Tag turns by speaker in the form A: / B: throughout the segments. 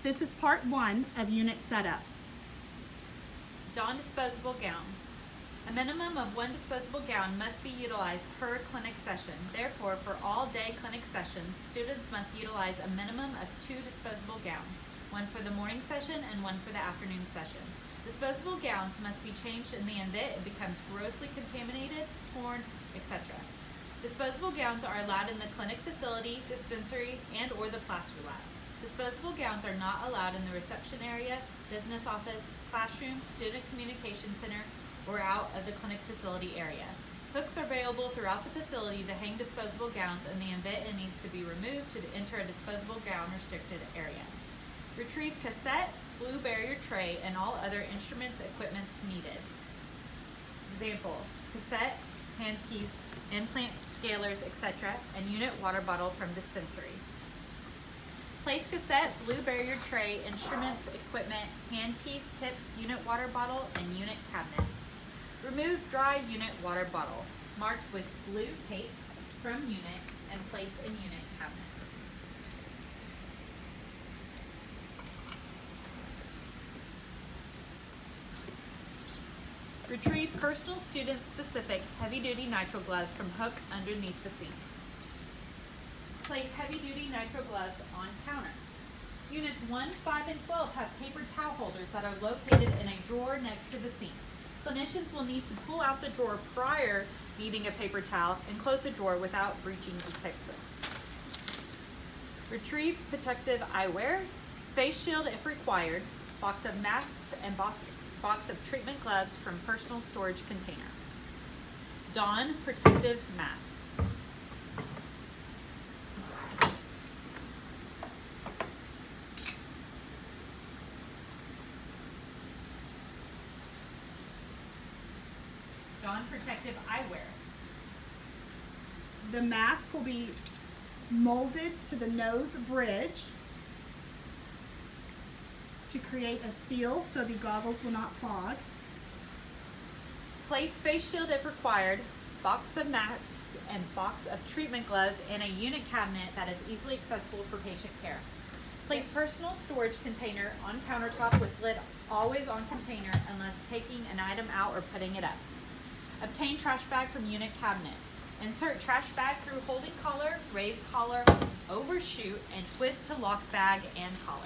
A: This is part 1 of unit setup.
B: Don disposable gown. A minimum of 1 disposable gown must be utilized per clinic session. Therefore, for all day clinic sessions, students must utilize a minimum of 2 disposable gowns, one for the morning session and one for the afternoon session. Disposable gowns must be changed in the event it becomes grossly contaminated, torn, etc. Disposable gowns are allowed in the clinic facility, dispensary, and or the plaster lab. Disposable gowns are not allowed in the reception area, business office, classroom, student communication center, or out of the clinic facility area. Hooks are available throughout the facility to hang disposable gowns in the event it needs to be removed to enter a disposable gown restricted area. Retrieve cassette, blue barrier tray, and all other instruments, equipment needed. Example, cassette, handpiece, implant scalers, etc., and unit water bottle from dispensary. Place cassette, blue barrier tray, instruments, equipment, handpiece, tips, unit water bottle, and unit cabinet. Remove dry unit water bottle, marked with blue tape from unit, and place in unit cabinet. Retrieve personal student-specific heavy-duty nitrile gloves from hook underneath the sink. Place heavy-duty nitrile gloves on counter. Units 1, 5, and 12 have paper towel holders that are located in a drawer next to the sink. Clinicians will need to pull out the drawer prior needing a paper towel and close the drawer without breaching asepsis. Retrieve protective eyewear, face shield if required, box of masks, and box of treatment gloves from personal storage container. Don protective mask. Don protective eyewear.
A: The mask will be molded to the nose bridge to create a seal so the goggles will not fog.
B: Place face shield if required, box of masks, and box of treatment gloves in a unit cabinet that is easily accessible for patient care. Place personal storage container on countertop with lid always on container unless taking an item out or putting it up. Obtain trash bag from unit cabinet. Insert trash bag through holding collar, raise collar, overshoot, and twist to lock bag and collar.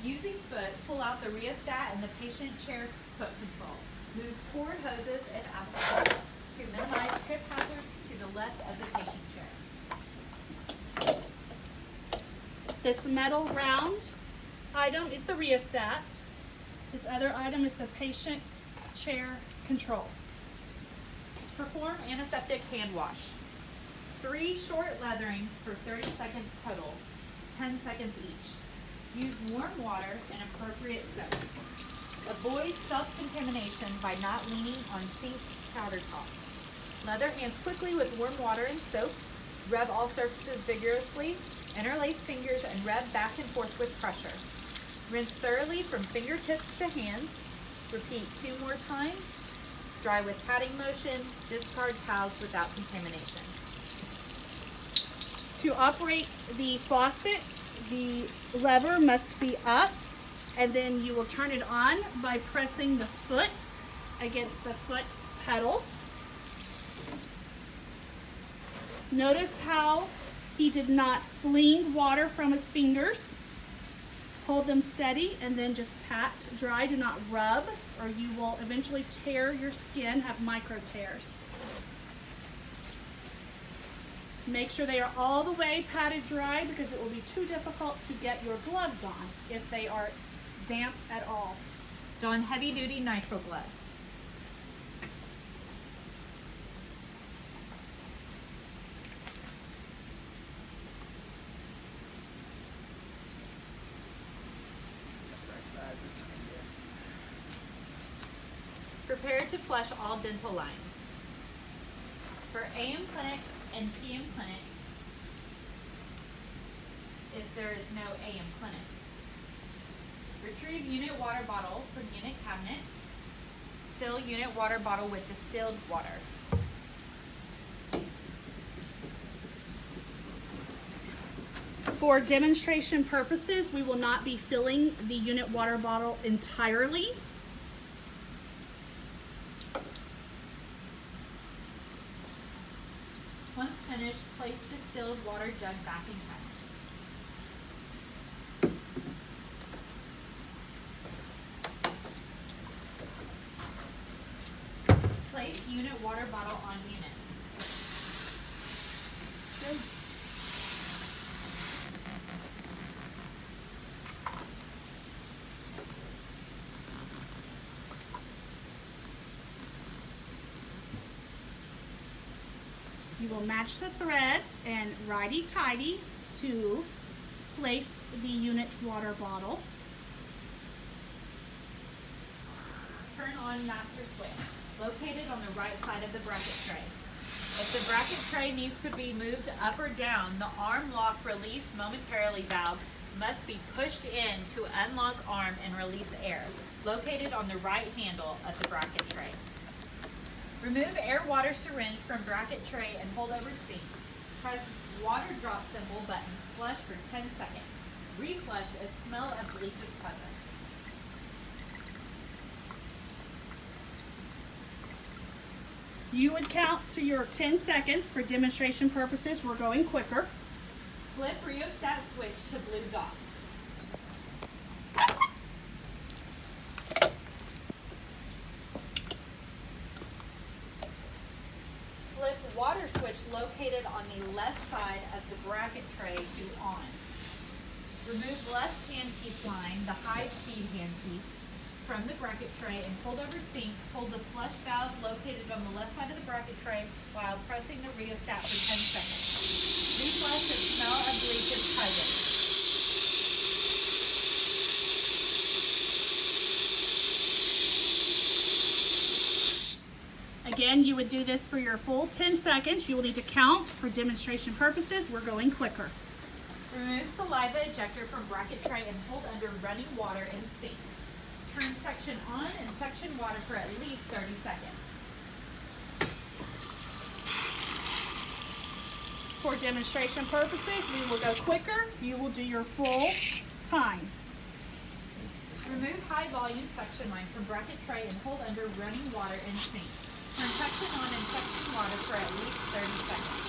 B: Using foot, pull out the rheostat and the patient chair foot control. Move cord hoses if applicable to minimize trip hazards to the left of the patient chair.
A: This metal round item is the rheostat. This other item is the patient chair control.
B: Perform antiseptic hand wash. 3 short latherings for 30 seconds total, 10 seconds each. Use warm water and appropriate soap. Avoid self-contamination by not leaning on sink countertops. Lather hands quickly with warm water and soap. Rub all surfaces vigorously. Interlace fingers and rub back and forth with pressure. Rinse thoroughly from fingertips to hands. Repeat 2 more times. Dry with patting motion. Discard towels without contamination.
A: To operate the faucet, the lever must be up, and then you will turn it on by pressing the foot against the foot pedal. Notice how he did not fling water from his fingers. Hold them steady and then just pat dry. Do not rub, or you will eventually tear your skin, have micro tears. Make sure they are all the way patted dry because it will be too difficult to get your gloves on if they are damp at all.
B: Don heavy-duty nitrile gloves. to flush all dental lines. For AM clinic and PM clinic, if there is no AM clinic, retrieve unit water bottle from unit cabinet. Fill unit water bottle with distilled water.
A: For demonstration purposes, we will not be filling the unit water bottle entirely.
B: Once finished, place distilled water jug back in cabinet. Place unit water bottle on unit.
A: Good. You will match the threads and righty-tighty to place the unit water bottle.
B: Turn on master switch, located on the right side of the bracket tray. If the bracket tray needs to be moved up or down, the arm lock release momentarily valve must be pushed in to unlock arm and release air, located on the right handle of the bracket tray. Remove air water syringe from bracket tray and hold over sink. Press water drop symbol button, flush for 10 seconds. Reflush if smell of bleach is present.
A: You would count to your 10 seconds. For demonstration purposes, we're going quicker.
B: Flip rheostat switch to blue dot. Flip water switch located on the left side of the bracket tray to on. Remove left handpiece line, the high-speed handpiece, from the bracket tray and hold over sink. Hold the flush valve located on the left side of the bracket tray while pressing the rheostat for 10 seconds. Reflush if smell of bleach is present.
A: Again, you would do this for your full 10 seconds. You will need to count. For demonstration purposes, we're going quicker.
B: Remove saliva ejector from bracket tray and hold under running water in sink. Turn suction on and suction water for at least 30 seconds.
A: For demonstration purposes, we will go quicker. You will do your full time.
B: Remove high volume suction line from bracket tray and hold under running water in sink. Turn suction on and suction water for at least 30 seconds.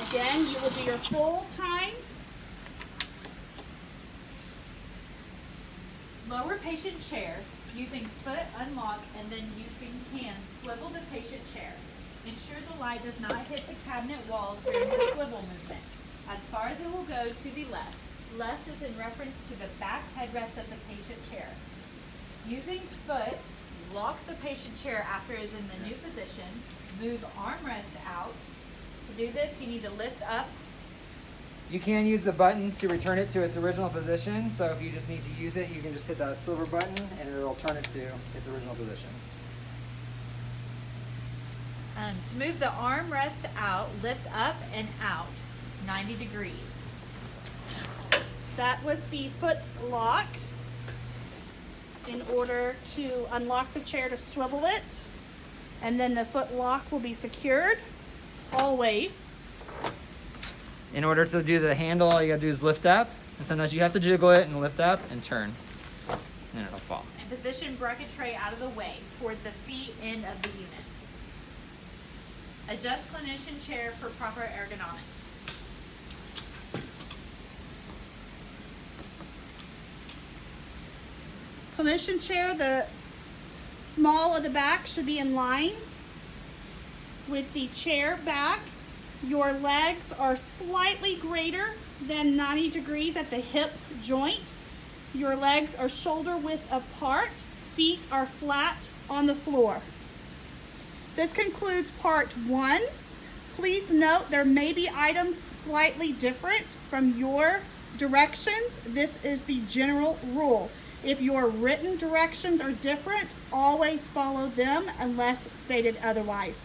A: Again, you will do your full time.
B: Lower patient chair using foot unlock and then using hands swivel the patient chair. Ensure the light does not hit the cabinet walls during the swivel movement. As far as it will go to the left. Left is in reference to the back headrest of the patient chair. Using foot, lock the patient chair after it is in the new position. Move armrest out. To do this, you need to lift up.
C: You can use the button to return it to its original position. So if you just need to use it, you can just hit that silver button and it'll turn it to its original position.
B: To move the armrest out, lift up and out 90 degrees.
A: That was the foot lock. In order to unlock the chair to swivel it, and then the foot lock will be secured always.
C: In order to do the handle, all you gotta do is lift up, and sometimes you have to jiggle it and lift up and turn, and it'll fall.
B: And position bracket tray out of the way toward the feet end of the unit. Adjust clinician chair for proper ergonomics.
A: Clinician chair, the small of the back should be in line with the chair back. Your legs are slightly greater than 90 degrees at the hip joint. Your legs are shoulder width apart. Feet are flat on the floor. This concludes part 1. Please note there may be items slightly different from your directions. This is the general rule. If your written directions are different, always follow them unless stated otherwise.